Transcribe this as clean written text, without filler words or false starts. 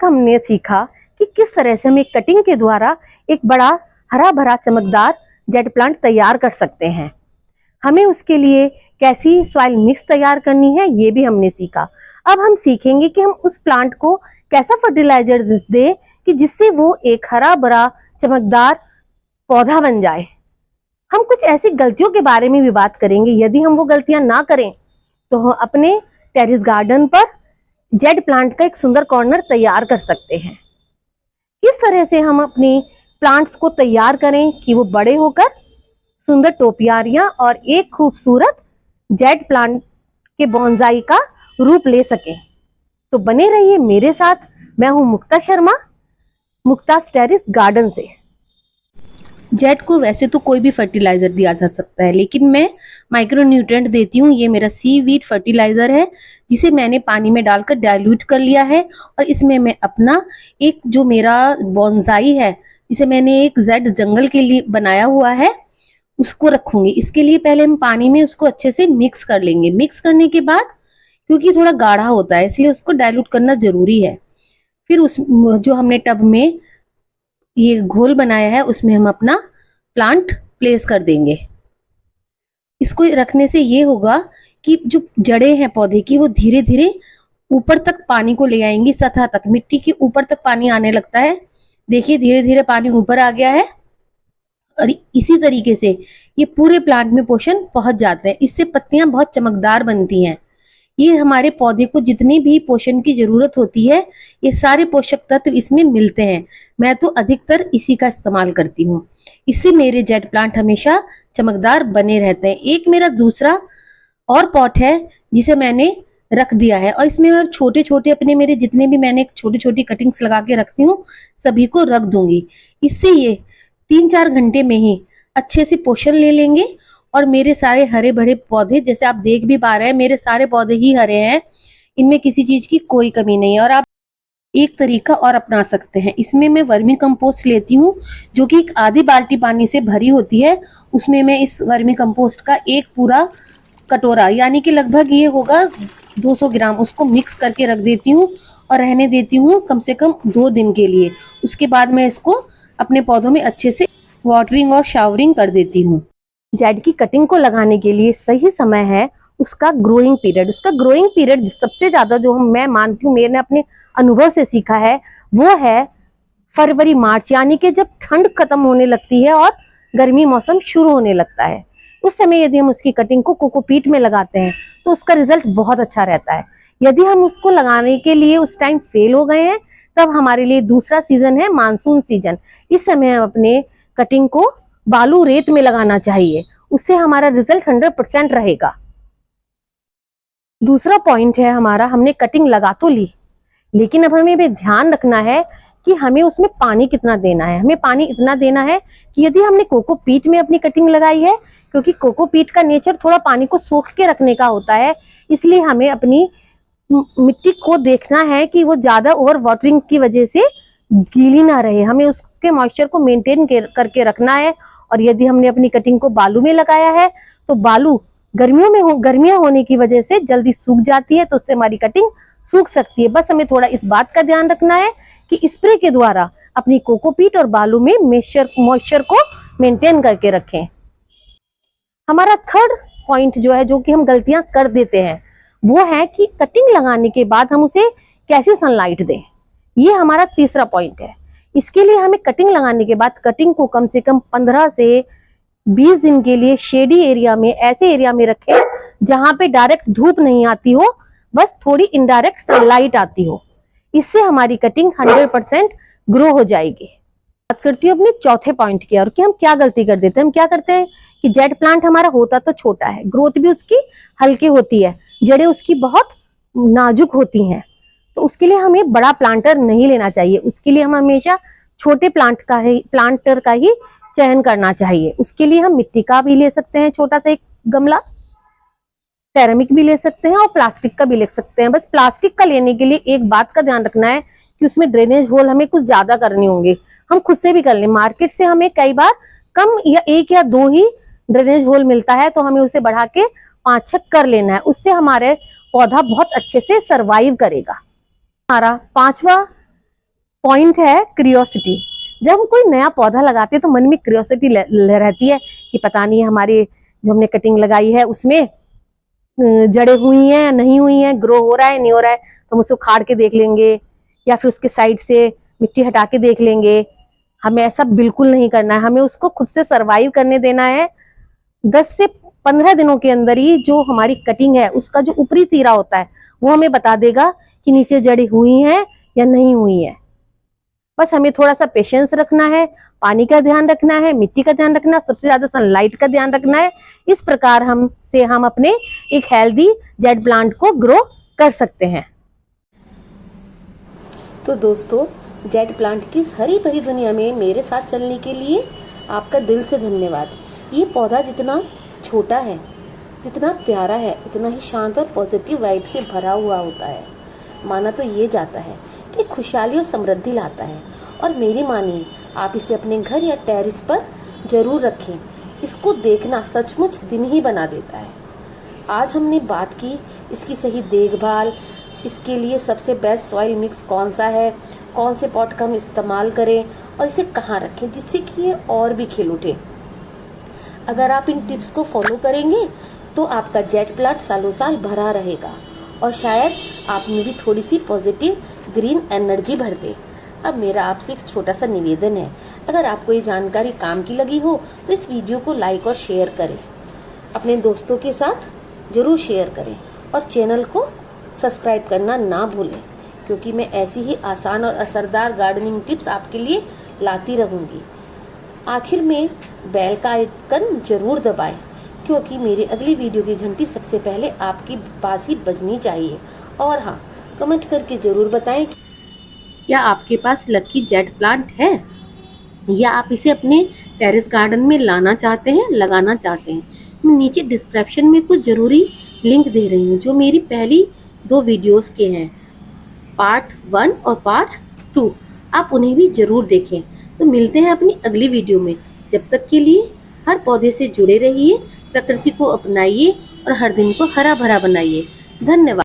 तक हमने सीखा कि किस तरह से हम एक कटिंग के द्वारा एक बड़ा हरा भरा चमकदार जेड प्लांट तैयार कर सकते हैं। हमें उसके लिए कैसी सॉइल मिक्स तैयार करनी है ये भी हमने सीखा। अब हम सीखेंगे कि हम उस प्लांट को कैसा फर्टिलाइजर दें कि जिससे वो एक हरा भरा चमकदार पौधा बन जाए। हम कुछ ऐसी गलतियों के बारे में भी बात करेंगे। यदि हम वो गलतियां ना करें तो हम अपने टेरेस गार्डन पर जेड प्लांट का एक सुंदर कॉर्नर तैयार कर सकते हैं। किस तरह से हम अपनी प्लांट्स को तैयार करें कि वो बड़े होकर सुंदर टोपियारियां और एक खूबसूरत जेड प्लांट के बॉन्साई का रूप ले सकें। तो बने रहिए मेरे साथ। मैं हूं मुक्ता शर्मा, मुक्ता's टेरेस गार्डन से। जेड को वैसे तो कोई भी फर्टिलाइजर दिया जा सकता है, लेकिन मैं माइक्रो न्यूट्रिएंट देती हूँ। ये मेरा सीवीड फर्टिलाइजर है जिसे मैंने पानी में डालकर डाइल्यूट कर लिया है और इसमें मैं अपना एक जो मेरा बॉन्साई है जिसे मैंने एक जेड जंगल के लिए बनाया हुआ है उसको रखूंगी। इसके लिए पहले हम पानी में उसको अच्छे से मिक्स कर लेंगे। मिक्स करने के बाद, क्योंकि थोड़ा गाढ़ा होता है इसलिए उसको डाइल्यूट करना जरूरी है। फिर उस जो हमने टब में ये घोल बनाया है उसमें हम अपना प्लांट प्लेस कर देंगे। इसको रखने से ये होगा कि जो जड़ें हैं पौधे की वो धीरे धीरे ऊपर तक पानी को ले आएंगी, सतह तक, मिट्टी के ऊपर तक पानी आने लगता है। देखिए धीरे धीरे पानी ऊपर आ गया है और इसी तरीके से ये पूरे प्लांट में पोषण पहुंच जाते हैं। इससे पत्तियां बहुत चमकदार बनती हैं। ये हमारे पौधे को जितनी भी पोषण की जरूरत होती है ये सारे पोषक तत्व इसमें मिलते हैं। मैं तो अधिकतर इसी का इस्तेमाल करती हूँ। इससे मेरे जेड प्लांट हमेशा चमकदार बने रहते हैं। एक मेरा दूसरा और पॉट है जिसे मैंने रख दिया है और इसमें मैं छोटे छोटे अपने मेरे जितने भी मैंने छोटी छोटी कटिंग्स लगा के रखती हूँ सभी को रख दूंगी। इससे ये 3-4 घंटे में ही अच्छे से पोषण ले लेंगे और मेरे सारे हरे भरे पौधे, जैसे आप देख भी पा रहे हैं मेरे सारे पौधे ही हरे हैं, इनमें किसी चीज की कोई कमी नहीं है। और आप एक तरीका और अपना सकते हैं। इसमें मैं वर्मी कंपोस्ट लेती हूँ जो कि एक आधी बाल्टी पानी से भरी होती है। उसमें मैं इस वर्मी कंपोस्ट का एक पूरा कटोरा यानी कि लगभग ये होगा 200 ग्राम उसको मिक्स करके रख देती हूँ और रहने देती हूँ कम से कम 2 दिन के लिए। उसके बाद मैं इसको अपने पौधों में अच्छे से वाटरिंग और शावरिंग कर देती हूँ। जेड की कटिंग को लगाने के लिए सही समय है उसका ग्रोइंग पीरियड। उसका ग्रोइंग पीरियड सबसे ज्यादा जो मैं मानती हूँ, मैंने अपने अनुभव से सीखा है, वो है फरवरी मार्च, यानी कि जब ठंड खत्म होने लगती है और गर्मी मौसम शुरू होने लगता है। उस समय यदि हम उसकी कटिंग को कोकोपीट में लगाते हैं तो उसका रिजल्ट बहुत अच्छा रहता है। यदि हम उसको लगाने के लिए उस टाइम फेल हो गए हैं तब हमारे लिए दूसरा सीजन है मानसून सीजन। इस समय हम अपने कटिंग को बालू रेत में लगाना चाहिए, उससे हमारा रिजल्ट 100% रहेगा। दूसरा पॉइंट है हमारा, हमने कटिंग लगा तो ली लेकिन अब हमें भी ध्यान रखना है कि हमें उसमें पानी कितना देना है। हमें पानी इतना देना है कि यदि हमने कोकोपीट में अपनी कटिंग लगाई है, क्योंकि कोकोपीट का नेचर थोड़ा पानी को सोख के रखने का होता है, इसलिए हमें अपनी मिट्टी को देखना है कि वो ज्यादा ओवर वाटरिंग की वजह से गीली ना रहे। हमें उसके मॉइस्चर को मेंटेन करके रखना है। और यदि हमने अपनी कटिंग को बालू में लगाया है तो बालू गर्मियां होने की वजह से जल्दी सूख जाती है, तो उससे हमारी कटिंग सूख सकती है। बस हमें थोड़ा इस बात का ध्यान रखना है कि स्प्रे के द्वारा अपनी कोकोपीट और बालू में मॉइस्चर को मेंटेन करके रखें। हमारा थर्ड पॉइंट जो है, जो कि हम गलतियां कर देते हैं, वो है कि कटिंग लगाने के बाद हम उसे कैसे सनलाइट दें। ये हमारा तीसरा पॉइंट है। इसके लिए हमें कटिंग लगाने के बाद कटिंग को कम से कम 15 से 20 दिन के लिए शेडी एरिया में, ऐसे एरिया में रखें जहां पे डायरेक्ट धूप नहीं आती हो, बस थोड़ी इनडायरेक्ट सनलाइट आती हो। इससे हमारी कटिंग 100% ग्रो हो जाएगी। बात करती हूँ अपने चौथे पॉइंट की, और कि हम क्या गलती कर देते हैं। हम क्या करते हैं कि जेड प्लांट हमारा होता तो छोटा है, ग्रोथ भी उसकी हल्की होती है, जड़ें उसकी बहुत नाजुक होती हैं, तो उसके लिए हमें बड़ा प्लांटर नहीं लेना चाहिए। उसके लिए हम हमेशा छोटे प्लांटर का ही चयन करना चाहिए। उसके लिए हम मिट्टी का भी ले सकते हैं, छोटा सा एक गमला, सेरेमिक भी ले सकते हैं और प्लास्टिक का भी ले सकते हैं। बस प्लास्टिक का लेने के लिए एक बात का ध्यान रखना है कि उसमें ड्रेनेज होल हमें कुछ ज्यादा करने होंगे। हम खुद से भी कर लें, मार्केट से हमें कई बार कम या 1 या 2 ही ड्रेनेज होल मिलता है, तो हमें उसे बढ़ा के 5-6 कर लेना है। उससे हमारे पौधा बहुत अच्छे से सरवाइव करेगा। हमारा 5वां पॉइंट है क्यूरियोसिटी। जब हम कोई नया पौधा लगाते हैं तो मन में क्यूरियोसिटी रहती है कि पता नहीं हमारी जो हमने कटिंग लगाई है उसमें जड़ें हुई हैं या नहीं हुई हैं, ग्रो हो रहा है नहीं हो रहा है, तो हम उसको खाड़ के देख लेंगे या फिर उसके साइड से मिट्टी हटा के देख लेंगे। हमें ऐसा बिल्कुल नहीं करना है, हमें उसको खुद से सरवाइव करने देना है। 10 से 15 दिनों के अंदर ही जो हमारी कटिंग है उसका जो ऊपरी सिरा होता है वो हमें बता देगा कि नीचे जड़ें हुई हैं या नहीं हुई है। बस हमें थोड़ा सा पेशेंस रखना है, पानी का ध्यान रखना है, मिट्टी का ध्यान रखना है, सबसे ज्यादा सनलाइट का ध्यान रखना है। इस प्रकार हम अपने एक हेल्दी जेड प्लांट को ग्रो कर सकते हैं। तो दोस्तों, जेड प्लांट की इस हरी भरी दुनिया में मेरे साथ चलने के लिए आपका दिल से धन्यवाद। ये पौधा जितना छोटा है, जितना प्यारा है, उतना ही शांत और पॉजिटिव वाइब से भरा हुआ होता है। माना तो ये जाता है कि खुशहाली और समृद्धि लाता है, और मेरी मानिए आप इसे अपने घर या टेरेस पर जरूर रखें। इसको देखना सचमुच दिन ही बना देता है। आज हमने बात की इसकी सही देखभाल, इसके लिए सबसे बेस्ट सॉइल मिक्स कौन सा है, कौन से पॉट का हम इस्तेमाल करें और इसे कहाँ रखें जिससे कि ये और भी खिल उठे। अगर आप इन टिप्स को फॉलो करेंगे तो आपका जेड प्लांट सालों साल भरा रहेगा और शायद आप में भी थोड़ी सी पॉजिटिव ग्रीन एनर्जी भर दे। अब मेरा आपसे एक छोटा सा निवेदन है, अगर आपको ये जानकारी काम की लगी हो तो इस वीडियो को लाइक और शेयर करें, अपने दोस्तों के साथ जरूर शेयर करें और चैनल को सब्सक्राइब करना ना भूलें, क्योंकि मैं ऐसी ही आसान और असरदार गार्डनिंग टिप्स आपके लिए लाती रहूँगी। आखिर में बेल का आइकन जरूर दबाएं, क्योंकि मेरी अगली वीडियो की घंटी सबसे पहले आपकी पास ही बजनी चाहिए। और हाँ, कमेंट करके जरूर बताएं क्या आपके पास लकी जेड प्लांट है या आप इसे अपने टेरेस गार्डन में लाना चाहते हैं, लगाना चाहते हैं। मैं नीचे डिस्क्रिप्शन में कुछ जरूरी लिंक दे रही हूँ जो मेरी पहली 2 वीडियोस के हैं, पार्ट 1 और पार्ट 2। आप उन्हें भी जरूर देखें। तो मिलते हैं अपनी अगली वीडियो में। जब तक के लिए हर पौधे से जुड़े रहिए, प्रकृति को अपनाइए और हर दिन को हरा भरा बनाइए। धन्यवाद।